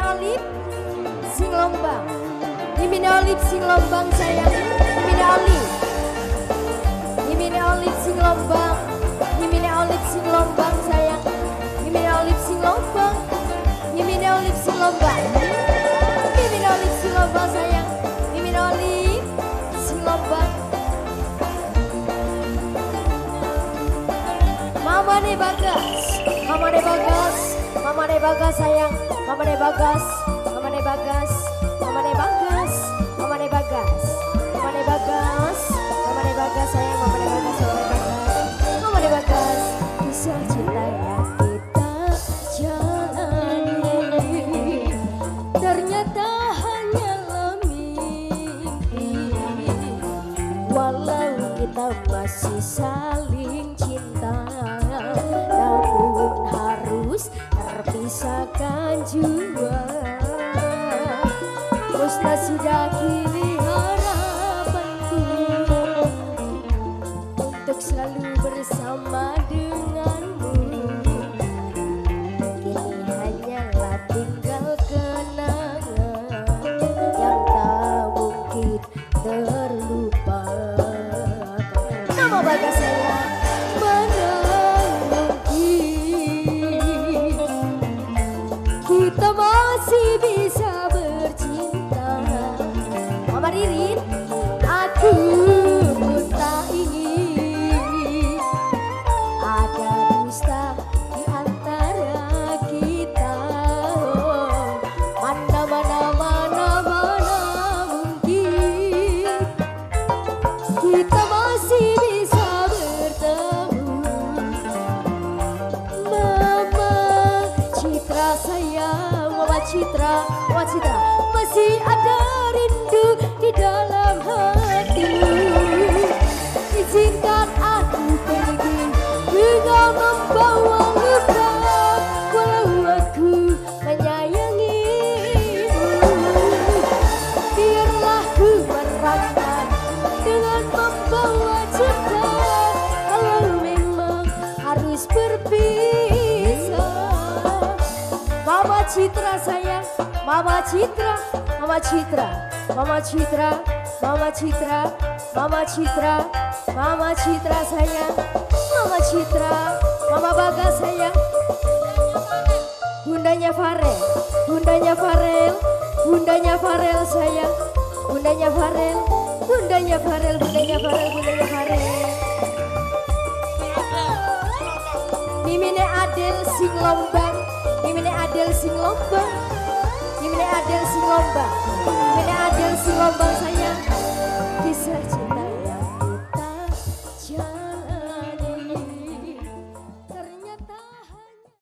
Olip sing lombang. Mimine Olip sing lombang sayang. Mimine Olip. Mimine Olip sing lombang. Mimine Olip sing lombang sayang. Mimine Olip sing lombang. Mimine Olip sing lombang. Mimine Olip sing lombang sayang. Mimine Olip sing lombang. Mama ne Bagas, Mama ne Bagas, Mama ne Bagas sayang, Mama ne Bagas, Mama ne Bagas, Mama ne Bagas, Mama ne Bagas, Mama ne Bagas, Mama ne Bagas sayang, Mama ne Bagas, Mama ne Bagas, Mama ne Bagas, kisah cinta yang kita jalani ternyata hanyalah mimpi, walau kita masih saling cinta. Namun harus terpisahkan jua. Musnah sudah kini harapanku untuk selalu bersama denganmu. Kini hanyalah tinggal kenangan yang tak mungkin terlupakan. Nama Bagas saya. Kita masih bisa bercinta. Mama Ririn, aku pun tak ingin ada dusta di antara kita. Mana mungkin kita masih bisa bertemu. Mama Citra sayang, Mama Citra masih ada rindu di dalam hatimu. Izinkan aku pergi dengan membawa luka, walau aku menyayangimu. Biarlah ku merangkak dengan membawa cinta, kalau memang harus berpisah. Mama Citra sayang, Mama Citra, Mama Citra, Mama Citra, Mama Citra, Mama Citra, Mama Citra sayang, Mama Citra, Mama Bagas sayang. Bundanya Farel, Bundanya Farel, Bundanya Farel sayang, Bundanya Farel, Bundanya Farel, Bundanya Farel, Bundanya Farel. Mimine Adel sing lombang, Mimine Adel sing lombang, Mimine Adel sing lombang, Mimine Adel sing lombang sayang.